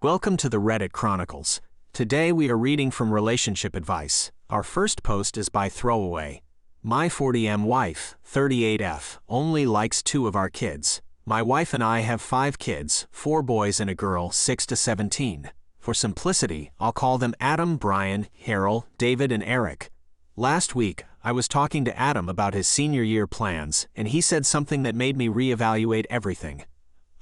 Welcome to the Reddit Chronicles. Today we are reading from Relationship Advice. Our first post is by Throwaway. My 40M wife, 38F, only likes 2 of our kids. My wife and I have 5 kids, 4 boys and a girl, 6 to 17. For simplicity, I'll call them Adam, Brian, Harold, David, and Eric. Last week, I was talking to Adam about his senior year plans, and he said something that made me reevaluate everything.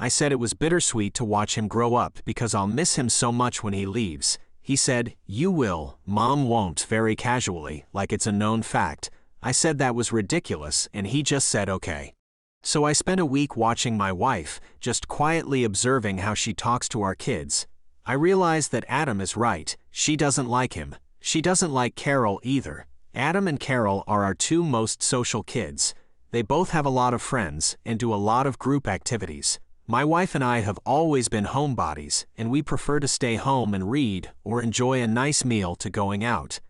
I said it was bittersweet to watch him grow up because I'll miss him so much when he leaves. He said, "You will, Mom won't," very casually, like it's a known fact. I said that was ridiculous, and he just said okay. So I spent a week watching my wife, just quietly observing how she talks to our kids. I realized that Adam is right. She doesn't like him. She doesn't like Carol either. Adam and Carol are our 2 most social kids. They both have a lot of friends and do a lot of group activities. My wife and I have always been homebodies, and we prefer to stay home and read or enjoy a nice meal to going out.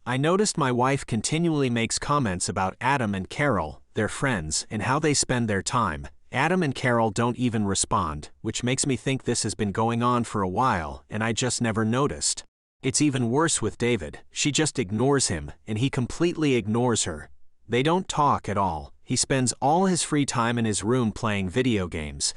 I noticed my wife continually makes comments about Adam and Carol, their friends, and how they spend their time. Adam and Carol don't even respond, which makes me think this has been going on for a while, and I just never noticed. It's even worse with David. She just ignores him, and he completely ignores her. They don't talk at all. He spends all his free time in his room playing video games.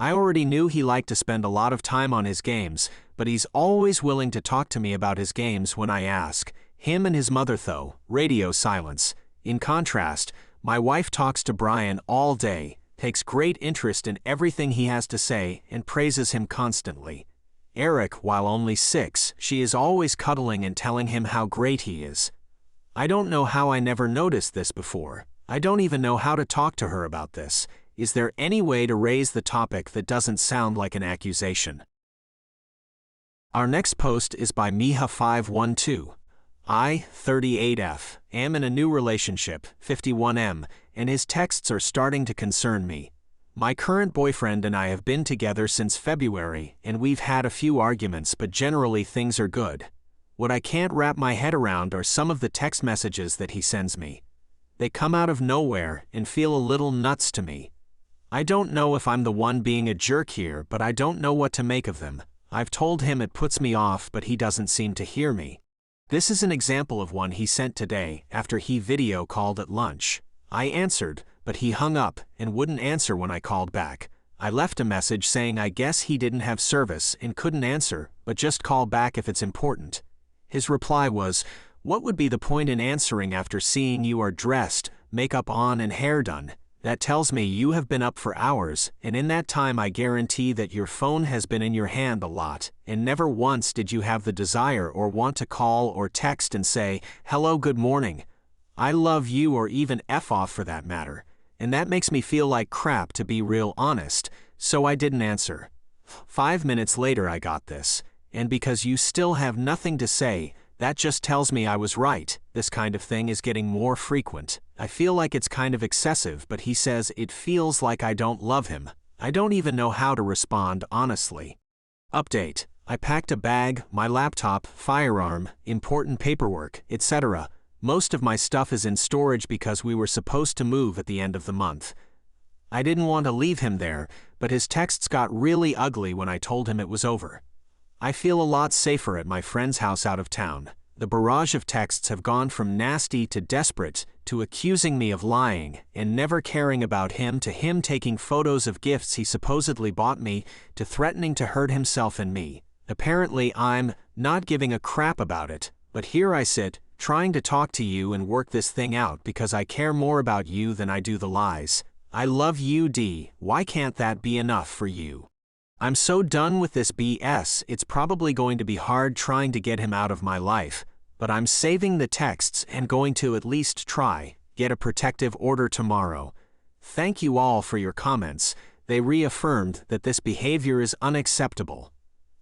I already knew he liked to spend a lot of time on his games, but he's always willing to talk to me about his games when I ask. Him and his mother though, radio silence. In contrast, my wife talks to Brian all day, takes great interest in everything he has to say, and praises him constantly. Eric, while only 6, she is always cuddling and telling him how great he is. I don't know how I never noticed this before. I don't even know how to talk to her about this. Is there any way to raise the topic that doesn't sound like an accusation? Our next post is by Miha512. I, 38F, am in a new relationship, 51M, and his texts are starting to concern me. My current boyfriend and I have been together since February, and we've had a few arguments, but generally things are good. What I can't wrap my head around are some of the text messages that he sends me. They come out of nowhere and feel a little nuts to me. I don't know if I'm the one being a jerk here, but I don't know what to make of them. I've told him it puts me off, but he doesn't seem to hear me. This is an example of one he sent today after he video called at lunch. I answered, but he hung up and wouldn't answer when I called back. I left a message saying I guess he didn't have service and couldn't answer, but just call back if it's important. His reply was, "What would be the point in answering after seeing you are dressed, makeup on and hair done? That tells me you have been up for hours, and in that time I guarantee that your phone has been in your hand a lot, and never once did you have the desire or want to call or text and say, 'Hello, good morning. I love you,' or even F off for that matter. And that makes me feel like crap, to be real honest, so I didn't answer. 5 minutes later I got this, and because you still have nothing to say, that just tells me I was right. This kind of thing is getting more frequent. I feel like it's kind of excessive, but he says it feels like I don't love him. I don't even know how to respond, honestly. Update. I packed a bag, my laptop, firearm, important paperwork, etc. Most of my stuff is in storage because we were supposed to move at the end of the month. I didn't want to leave him there, but his texts got really ugly when I told him it was over. I feel a lot safer at my friend's house out of town. The barrage of texts have gone from nasty to desperate, to accusing me of lying and never caring about him, to him taking photos of gifts he supposedly bought me, to threatening to hurt himself and me. Apparently I'm not giving a crap about it, but here I sit, trying to talk to you and work this thing out because I care more about you than I do the lies. I love you, D. Why can't that be enough for you? I'm so done with this BS, it's probably going to be hard trying to get him out of my life, but I'm saving the texts and going to at least try, get a protective order tomorrow. Thank you all for your comments. They reaffirmed that this behavior is unacceptable.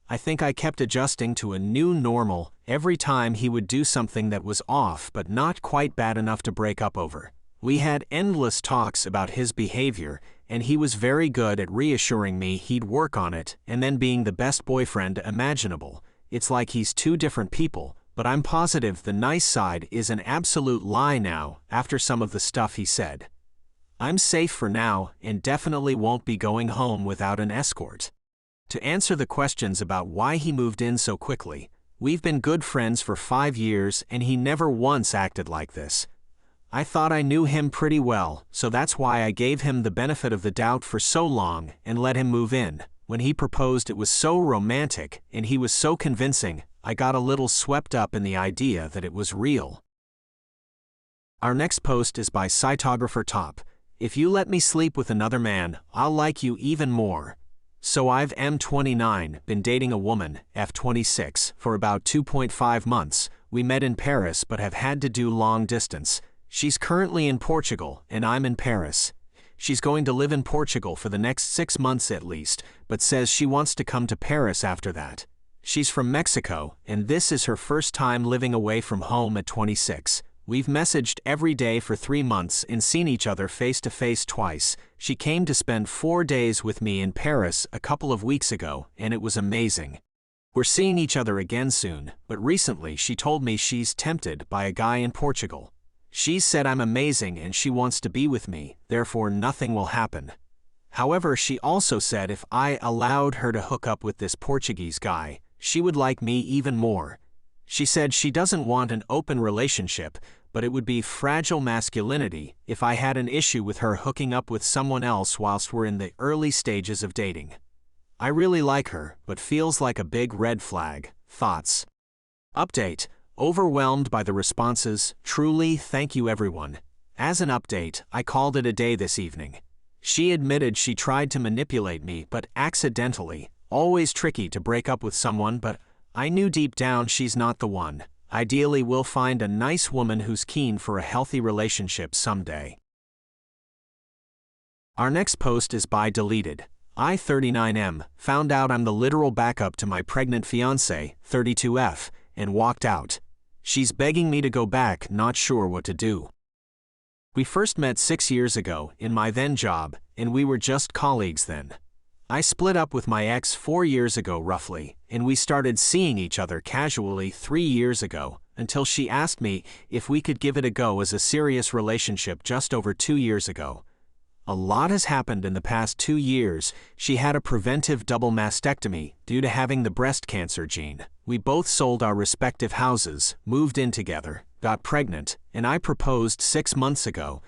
I think I kept adjusting to a new normal every time he would do something that was off but not quite bad enough to break up over. We had endless talks about his behavior, and he was very good at reassuring me he'd work on it and then being the best boyfriend imaginable. It's like he's 2 different people, but I'm positive the nice side is an absolute lie now after some of the stuff he said. I'm safe for now and definitely won't be going home without an escort. To answer the questions about why he moved in so quickly, we've been good friends for 5 years and he never once acted like this. I thought I knew him pretty well, so that's why I gave him the benefit of the doubt for so long and let him move in. When he proposed, it was so romantic and he was so convincing, I got a little swept up in the idea that it was real. Our next post is by Cytographer Top. If you let me sleep with another man, I'll like you even more. So I've M29 been dating a woman, F26, for about 2.5 months. We met in Paris but have had to do long distance. She's currently in Portugal and I'm in Paris. She's going to live in Portugal for the next 6 months at least, but says she wants to come to Paris after that. She's from Mexico, and this is her first time living away from home at 26. We've messaged every day for 3 months and seen each other face to face twice. She came to spend 4 days with me in Paris a couple of weeks ago, and it was amazing. We're seeing each other again soon, but recently she told me she's tempted by a guy in Portugal. She said I'm amazing and she wants to be with me, therefore nothing will happen. However, she also said if I allowed her to hook up with this Portuguese guy, she would like me even more. She said she doesn't want an open relationship, but it would be fragile masculinity if I had an issue with her hooking up with someone else whilst we're in the early stages of dating. I really like her, but feels like a big red flag. Thoughts? Update. Overwhelmed by the responses. Truly, thank you everyone. As an update, I called it a day this evening. She admitted she tried to manipulate me, but accidentally. Always tricky to break up with someone, but I knew deep down she's not the one. Ideally, we'll find a nice woman who's keen for a healthy relationship someday. Our next post is by Deleted. I39M found out I'm the literal backup to my pregnant fiancé, 32F, and walked out. She's begging me to go back, not sure what to do. We first met 6 years ago in my then job, and we were just colleagues then. I split up with my ex 4 years ago roughly, and we started seeing each other casually 3 years ago, until she asked me if we could give it a go as a serious relationship just over 2 years ago. A lot has happened in the past 2 years. She had a preventive double mastectomy due to having the breast cancer gene. We both sold our respective houses, moved in together, got pregnant, and I proposed 6 months ago.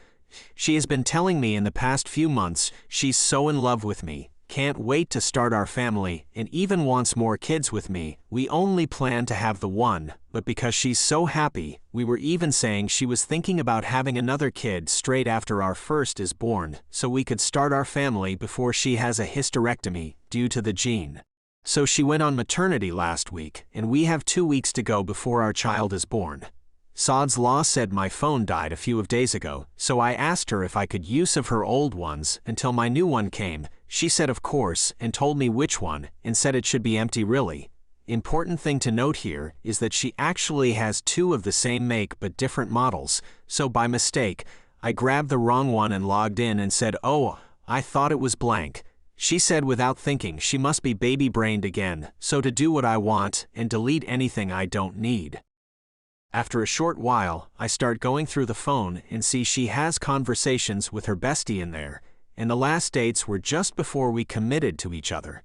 She has been telling me in the past few months she's so in love with me, can't wait to start our family, and even wants more kids with me. We only plan to have the one, but because she's so happy, we were even saying she was thinking about having another kid straight after our first is born, so we could start our family before she has a hysterectomy due to the gene. So she went on maternity last week, and we have 2 weeks to go before our child is born. Sod's Law said my phone died a few days ago, so I asked her if I could use of her old ones until my new one came. She said of course and told me which one and said it should be empty really. Important thing to note here is that she actually has 2 of the same make but different models, so by mistake, I grabbed the wrong one and logged in and said, "Oh, I thought it was blank." She said without thinking she must be baby-brained again, so to do what I want and delete anything I don't need. After a short while, I start going through the phone and see she has conversations with her bestie in there, and the last dates were just before we committed to each other.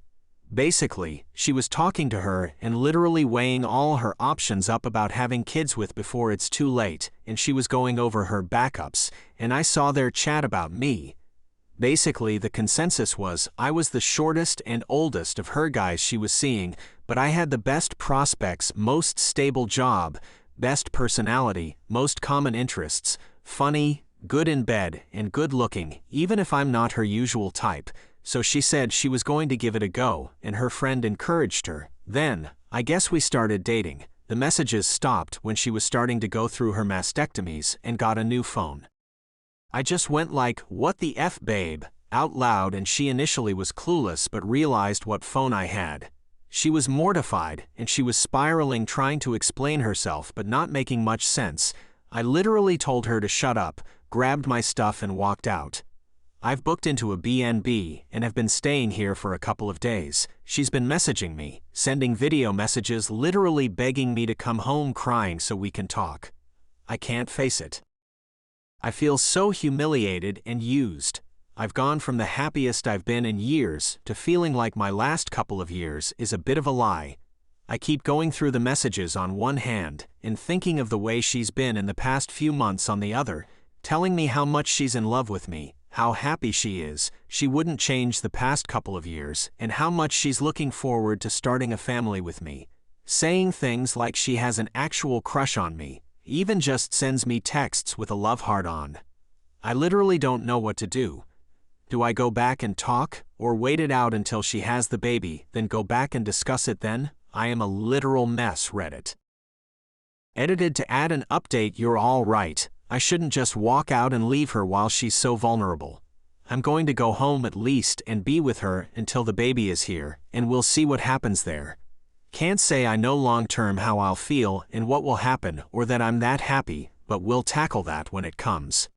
Basically, she was talking to her and literally weighing all her options up about having kids with before it's too late, and she was going over her backups, and I saw their chat about me. Basically, the consensus was I was the shortest and oldest of her guys she was seeing, but I had the best prospects, most stable job, best personality, most common interests, funny, good in bed, and good looking, even if I'm not her usual type. So she said she was going to give it a go, and her friend encouraged her. Then, I guess we started dating. The messages stopped when she was starting to go through her mastectomies and got a new phone. I just went like, "What the F, babe?" out loud, and she initially was clueless but realized what phone I had. She was mortified, and she was spiraling trying to explain herself but not making much sense. I literally told her to shut up, grabbed my stuff and walked out. I've booked into a B&B and have been staying here for a couple of days. She's been messaging me, sending video messages, literally begging me to come home crying so we can talk. I can't face it. I feel so humiliated and used. I've gone from the happiest I've been in years to feeling like my last couple of years is a bit of a lie. I keep going through the messages on one hand and thinking of the way she's been in the past few months on the other, telling me how much she's in love with me, how happy she is, she wouldn't change the past couple of years, and how much she's looking forward to starting a family with me. Saying things like she has an actual crush on me, even just sends me texts with a love heart on. I literally don't know what to do. Do I go back and talk, or wait it out until she has the baby, then go back and discuss it then? I am a literal mess. Reddit. Edited to add an update. You're all right. I shouldn't just walk out and leave her while she's so vulnerable. I'm going to go home at least and be with her until the baby is here, and we'll see what happens there. Can't say I know long-term how I'll feel and what will happen or that I'm that happy, but we'll tackle that when it comes.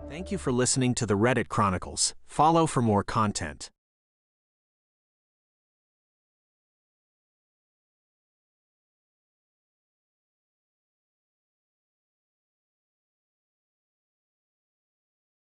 Thank you for listening to the Reddit Chronicles. Follow for more content.